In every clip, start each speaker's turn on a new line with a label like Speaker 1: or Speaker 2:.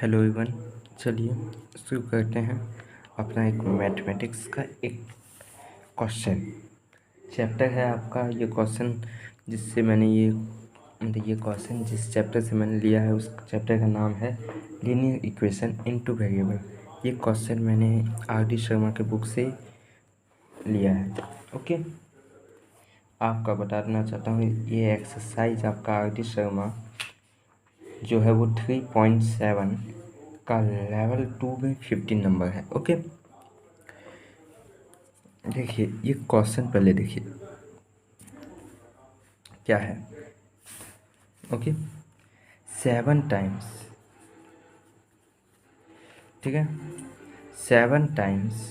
Speaker 1: Hello everyone, चलिए शुरू करते हैं अपना एक मैथमेटिक्स का एक क्वेश्चन चैप्टर है आपका। ये क्वेश्चन जिससे मैंने ये क्वेश्चन जिस चैप्टर से मैंने लिया है उस चैप्टर का नाम है लीनियर इक्वेशन इनटू वेरिएबल। ये क्वेश्चन मैंने आर.डी. शर्मा के बुक से लिया है। ओके, आपका बताना चाहता हूँ ये एक्सरसाइज आपका आर.डी. शर्मा जो है वो 3.7 का लेवल 2 में 15 नंबर है। ओके, देखिए ये क्वेश्चन पहले देखिए क्या है। ओके, 7 टाइम्स, ठीक है, 7 टाइम्स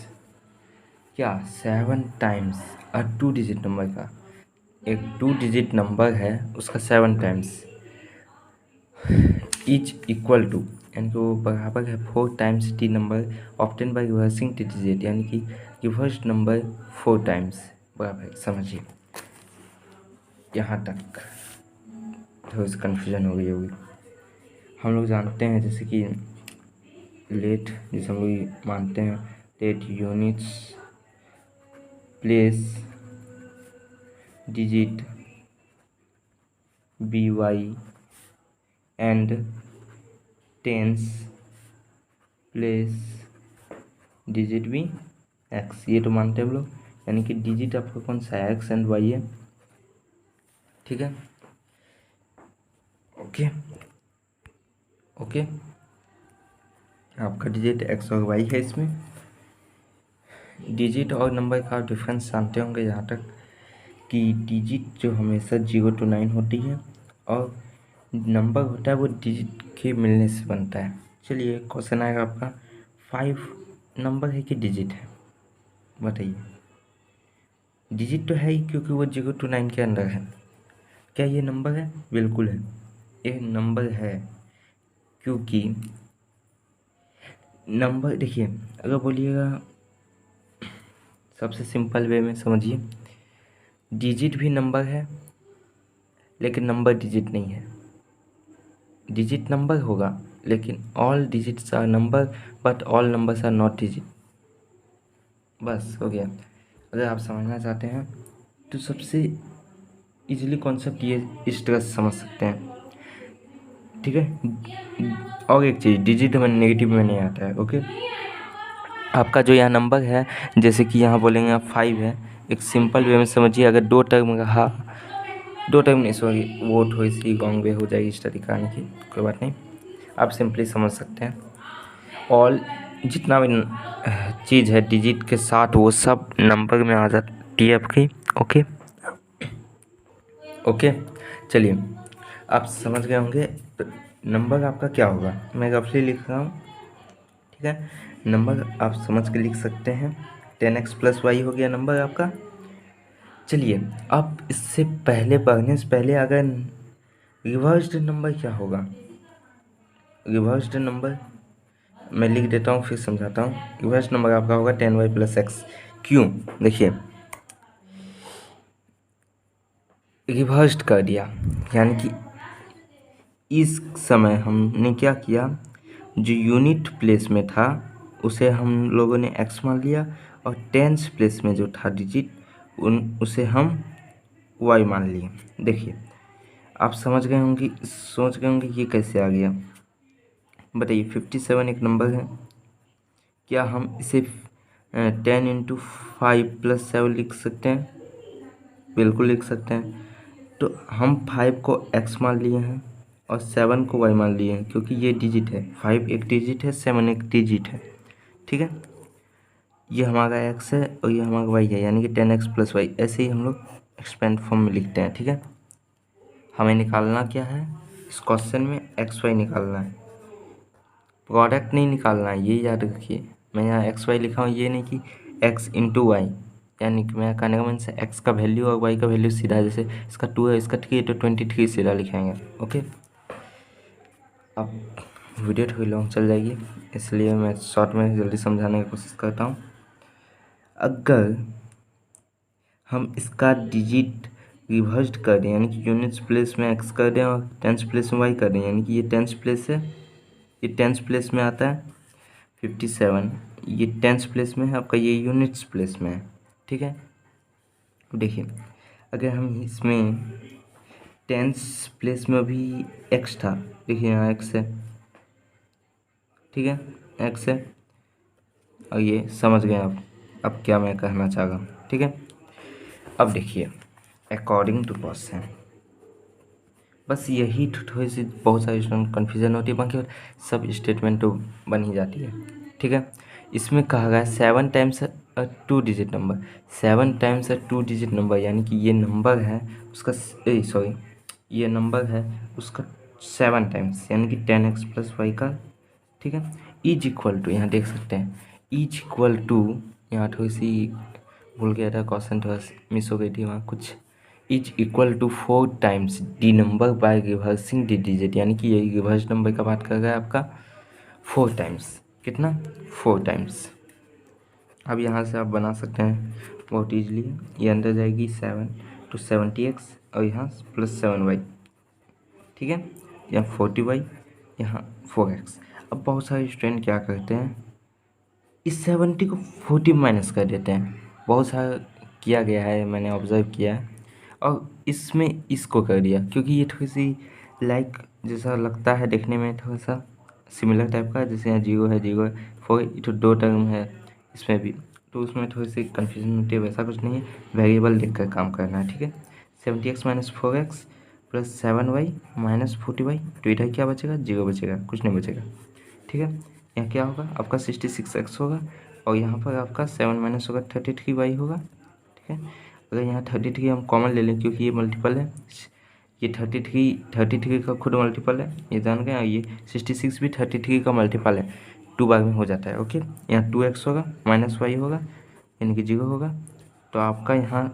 Speaker 1: क्या 7 टाइम्स और 2 डिजिट नंबर का एक 2 डिजिट नंबर है उसका 7 टाइम्स इच इक्वल टू, यानी कि वो बराबर है 4 times the number obtained by reversing the digit, यानी कि रिवर्स नंबर 4 टाइम्स बराबर है। समझिए यहाँ तक थोड़ी सी कन्फ्यूजन हो गई होगी। हम लोग जानते हैं जैसे कि लेट, जैसे हम लोग मानते हैं let units place digit be Y and tens place digit भी एक्स, ये तो मानते हैं हम लोग, यानी कि डिजिट आपका कौन सा है, एक्स एंड वाई है। ठीक है, ओके ओके, आपका डिजिट एक्स और वाई है। इसमें डिजिट और नंबर का डिफरेंस जानते होंगे यहाँ तक कि डिजिट जो हमेशा 0 to 9 होती है और नंबर होता है वो डिजिट के मिलने से बनता है। चलिए क्वेश्चन आएगा आपका 5 नंबर है कि डिजिट है, बताइए। डिजिट तो है ही क्योंकि वो 0 to 9 के अंदर है। क्या ये नंबर है? बिल्कुल है, ये नंबर है क्योंकि नंबर देखिए, अगर बोलिएगा सबसे सिंपल वे में समझिए, डिजिट भी नंबर है लेकिन नंबर डिजिट नहीं है। डिजिट नंबर होगा लेकिन all digits are number but all numbers are not digit. बस हो गया। अगर आप समझना चाहते हैं तो सबसे इजीली कॉन्सेप्ट ये इस तरह से समझ सकते हैं, ठीक है। और एक चीज़, डिजिट में नेगेटिव में नहीं आता है। ओके, आपका जो यहाँ नंबर है, जैसे कि यहाँ बोलेंगे आप 5 है, एक सिंपल वे में समझिए। अगर 2 टर्म रहा, 2 टर्म नहीं, सॉरी वो थोड़ी सी रॉन्ग वे हो जाएगी स्टडी कराने की, कोई बात नहीं, आप सिंपली समझ सकते हैं। ऑल जितना भी चीज़ है डिजिट के साथ वो सब नंबर में आ जाती है आपकी। ओके ओके, चलिए आप समझ गए होंगे। तो नंबर आपका क्या होगा, मैं रफली लिख रहा हूँ, ठीक है। नंबर आप समझ के लिख सकते हैं, 10x + y हो गया नंबर आपका। चलिए अब इससे पहले बढ़ने से पहले अगर रिवर्स्ड नंबर क्या होगा, रिवर्स्ड नंबर मैं लिख देता हूँ फिर समझाता हूँ। रिवर्स नंबर आपका होगा 10y + x। क्यों? देखिए रिवर्स्ड कर दिया, यानी कि इस समय हमने क्या किया, जो यूनिट प्लेस में था उसे हम लोगों ने x मान लिया और टेंस प्लेस में जो था डिजिट उसे हम y मान लिए। देखिए आप समझ गए होंगे, सोच गए होंगे ये कैसे आ गया। बताइए 57 एक नंबर है, क्या हम इसे 10 × 5 + 7 लिख सकते हैं? बिल्कुल लिख सकते हैं। तो हम 5 को x मान लिए हैं और 7 को y मान लिए हैं, क्योंकि ये डिजिट है, 5 एक डिजिट है, 7 एक डिजिट है, ठीक है। ये हमारा x है और ये हमारा y है, यानी कि 10x + y। ऐसे ही हम लोग एक्सपेंड फॉर्म में लिखते हैं, ठीक है। हमें निकालना क्या है इस क्वेश्चन में, एक्स वाई निकालना है, प्रोडक्ट नहीं निकालना है, ये याद रखिए। मैं यहाँ एक्स वाई लिखा हूँ, ये नहीं कि x × y, यानी कि मैं कहने का मन से x का वैल्यू और y का वैल्यू सीधा, जैसे इसका 2 है इसका 3 है तो 23 सीधा लिखेंगे। ओके, अब वीडियो थोड़ी लॉन्ग चल जाएगी इसलिए मैं शॉर्ट में जल्दी समझाने की कोशिश करता हूँ। अगर हम इसका डिजिट रिवर्स्ड कर दें, यानी कि यूनिट्स प्लेस में x कर दें और टेंस प्लेस में y कर दें, यानी कि ये टेंस प्लेस है ये टेंस प्लेस में आता है 57, ये टेंस प्लेस में है आपका, ये यूनिट्स प्लेस में है। ठीक है, देखिए अगर हम इसमें टेंस प्लेस में अभी एक्स था, देखिए यहाँ एक्स है, ठीक है, एक्स है, और ये समझ गए आप अब क्या मैं कहना चाह रहा हूँ। ठीक है, अब देखिए अकॉर्डिंग टू पर्सन, बस यही थोड़ी सी बहुत सारी स्टूडेंट कन्फ्यूजन होती है, बाकी सब स्टेटमेंट तो बन ही जाती है। ठीक है, इसमें कहा गया 7 times 2 digit number, 7 times 2 digit number, यानी कि ये नंबर है उसका सॉरी ये नंबर है उसका 7 टाइम्स, यानी कि 10x प्लस वाई का। ठीक है, इज इक्वल टू, यहाँ देख सकते हैं इज इक्वल टू, यहाँ थोड़ी सी भूल गया था, क्वेश्चन थोड़ा मिस हो गई थी वहाँ कुछ, is equal to 4 times the number by reversing the digit, यानी कि यही रिवर्स नंबर का बात कर रहा है आपका 4 टाइम्स, कितना 4 टाइम्स। अब यहाँ से आप बना सकते हैं बहुत ईजिली, ये अंदर जाएगी 7 तो 70x और यहाँ प्लस 7y, ठीक है, यहाँ 40y, यहाँ 4x। अब बहुत सारे स्टूडेंट क्या करते हैं, इस 70 को 40 माइनस कर देते हैं, बहुत सारा किया गया है, मैंने ऑब्जर्व किया है, और इसमें इसको कर दिया क्योंकि ये थोड़ी सी लाइक जैसा लगता है देखने में, थोड़ा सा सिमिलर टाइप का, जैसे यहाँ जीरो है, जीरो है, 4 तो 2 टर्म है इसमें भी, तो उसमें थोड़ी सी कन्फ्यूजन होती है, वैसा कुछ नहीं है, वेरिएबल देख कर काम करना है। ठीक है, 70x minus 4x plus 7y minus 40y, तो इधर क्या बचेगा, जीरो बचेगा, कुछ नहीं बचेगा। ठीक है, यहाँ क्या होगा आपका 66x होगा, और यहाँ पर आपका 7 माइनस होगा 33y होगा। ठीक है, अगर यहाँ 33 हम कॉमन ले लें क्योंकि ये मल्टीपल है, ये 33 का खुद मल्टीपल है, ये जान गए, ये 66 भी 33 का मल्टीपल है, 2 बार में हो जाता है। ओके, यहाँ 2x होगा माइनस वाई होगा, यानी कि जीरो होगा। तो आपका यहाँ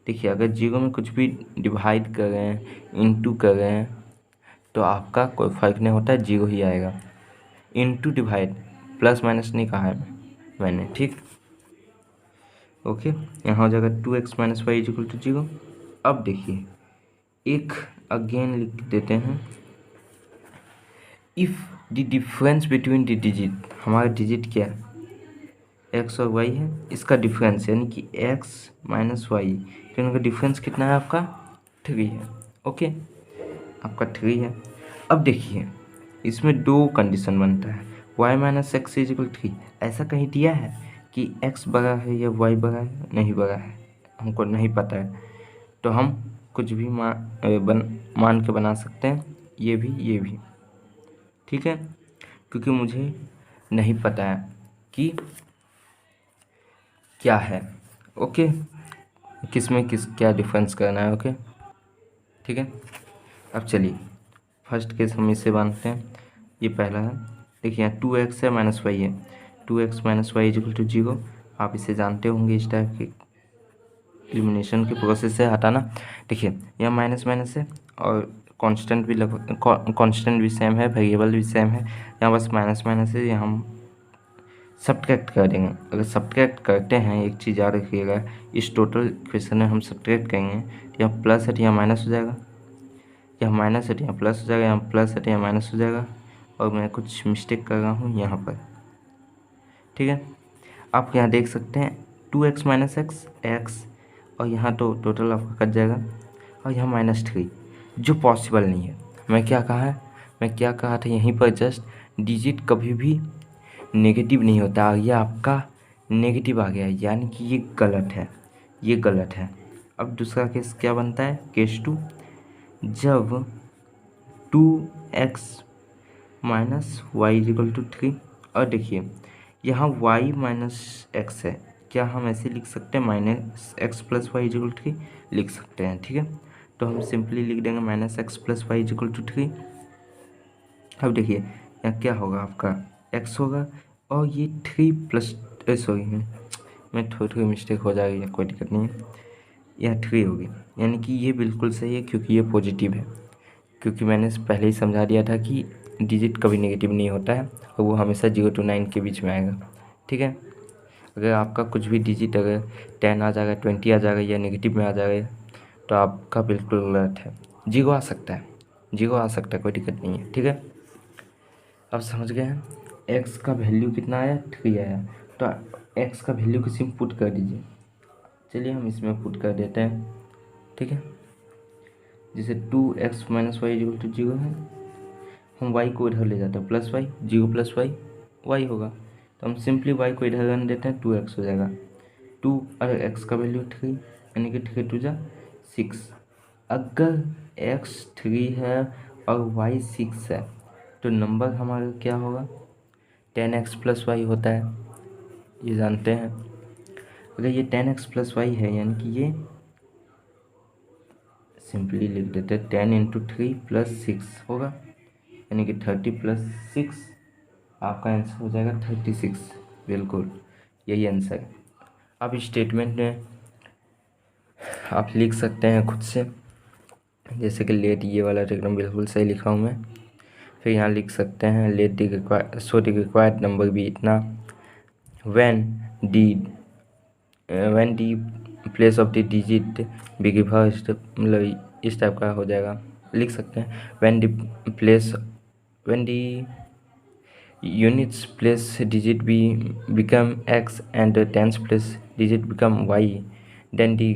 Speaker 1: देखिए अगर जीरो में कुछ भी डिवाइड कर रहे हैं, इंटू कर रहे हैं, तो आपका कोई फ़र्क नहीं होता है, जीरो ही आएगा। इंटू डिवाइड, प्लस माइनस नहीं कहा है मैंने, ठीक। ओके, यहाँ हो जाएगा 2x minus Y equal to zero. अब देखिए एक अगेन लिख देते हैं, if the difference between the digit, हमारा डिजिट क्या है, एक्स और वाई है, इसका डिफरेंस यानी कि एक्स माइनस वाई, तो इनका डिफरेंस कितना है आपका 3 है। ओके, आपका 3 है। अब देखिए इसमें 2 कंडीशन बनता है, y minus x is equal 3, ऐसा कहीं दिया है कि x बड़ा है या y बड़ा है, नहीं बड़ा है, हमको नहीं पता है, तो हम कुछ भी मान के बना सकते हैं, ये भी, ठीक है, क्योंकि मुझे नहीं पता है कि क्या है। ओके, किस में किस क्या डिफरेंस करना है। ओके, ठीक है, अब चलिए फर्स्ट केस हम इसे बांधते हैं, ये पहला है, देखिए यहाँ 2x है माइनस वाई है, 2x minus Y equal to zero, आप इसे जानते होंगे इस टाइप के एलिमिनेशन के प्रोसेस से हटाना। देखिए यहाँ माइनस माइनस है और कांस्टेंट भी लगभग कांस्टेंट भी सेम है, वेरिएबल भी सेम है, यहाँ बस माइनस माइनस है, यहाँ हम सब्ट्रैक्ट कर देंगे। अगर सब्ट्रैक्ट करते हैं, एक चीज़ याद रखिएगा, इस टोटल इक्वेशन में हम सब्ट्रैक्ट करेंगे, यहाँ प्लस है तो यहाँ माइनस हो जाएगा, यहाँ माइनस है तो यहाँ प्लस हो जाएगा, यहाँ प्लस है तो यहाँ माइनस हो जाएगा, और मैं कुछ मिस्टेक कर रहा हूँ यहाँ पर। ठीक है, आप यहाँ देख सकते हैं 2x माइनस एक्स, और यहाँ तो टोटल आपका कट जाएगा, और यहाँ -3, जो पॉसिबल नहीं है। मैं क्या कहा था यहीं पर, जस्ट डिजिट कभी भी नेगेटिव नहीं होता, और ये आपका नेगेटिव आ गया है, यानी कि ये गलत है। अब दूसरा केस क्या बनता है, केस 2, जब 2x minus Y equal to 3, और देखिए यहाँ y माइनस एक्स है, क्या हम ऐसे लिख सकते हैं, minus X plus Y equal to 3 लिख सकते हैं। ठीक है, तो हम सिंपली लिख देंगे minus X plus Y equal to 3। अब देखिए यहाँ क्या होगा, आपका x होगा, और ये 3 प्लस सॉरी मैं थोड़ी मिस्टेक हो जाएगी, कोई दिक्कत नहीं है, यह 3 होगी, यानी कि ये बिल्कुल सही है क्योंकि ये पॉजिटिव है, क्योंकि मैंने पहले ही समझा दिया था कि डिजिट कभी नेगेटिव नहीं होता है, और वो हमेशा 0 to 9 के बीच में आएगा। ठीक है, अगर आपका कुछ भी डिजिट अगर 10 आ जाएगा, 20 आ जाएगा, या नेगेटिव में आ जाएगा, तो आपका बिल्कुल गलत है, 0 आ सकता है, कोई दिक्कत नहीं है। ठीक है, अब समझ गए हैं। एक्स का वैल्यू कितना आया, 3 आया, तो एक्स का वैल्यू किसी में पुट कर दीजिए। चलिए हम इसमें पुट कर देते हैं, ठीक है। जैसे 2x - y = 0 है, हम y को इधर ले जाते हैं, प्लस वाई, 0 + y y होगा, तो हम सिंपली y को इधर रन देते हैं, 2x हो जाएगा। 2 और x का वैल्यू 3, यानी कि 3 × 2 = 6। अगर x 3 है और y 6 है तो नंबर हमारा क्या होगा, 10x + y होता है, ये जानते हैं। अगर ये 10x + y है, यानी कि ये सिंपली लिख देते हैं 10 × 3 + 6 होगा, यानी कि 30 + 6, आपका आंसर हो जाएगा 36। बिल्कुल यही आंसर है। आप स्टेटमेंट में आप लिख सकते हैं खुद से, जैसे कि लेट, ये वाला एकदम बिल्कुल सही लिखा हूँ मैं। फिर यहाँ लिख सकते हैं लेट द रिक्वायर्ड नंबर भी इतना, when the place of the digit be reversed, मतलब इस टाइप का हो जाएगा, लिख सकते हैं when the units place digit be become X and tens place digit become Y, then the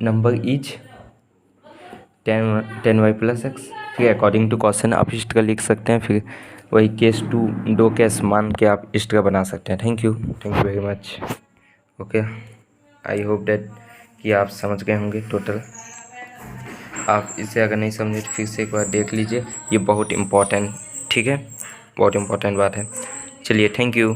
Speaker 1: number is 10y + x। फिर अकॉर्डिंग टू क्वेश्चन आप इस तरह लिख सकते हैं। फिर वही केस 2 दो केस मान के आप इस तरह बना सकते हैं। Thank you very much. Okay, I hope that कि आप समझ गए होंगे टोटल। आप इसे अगर नहीं समझे तो फिर से एक बार देख लीजिए, ये बहुत इम्पोर्टेंट, ठीक है, बहुत इम्पोर्टेंट बात है। चलिए, थैंक यू।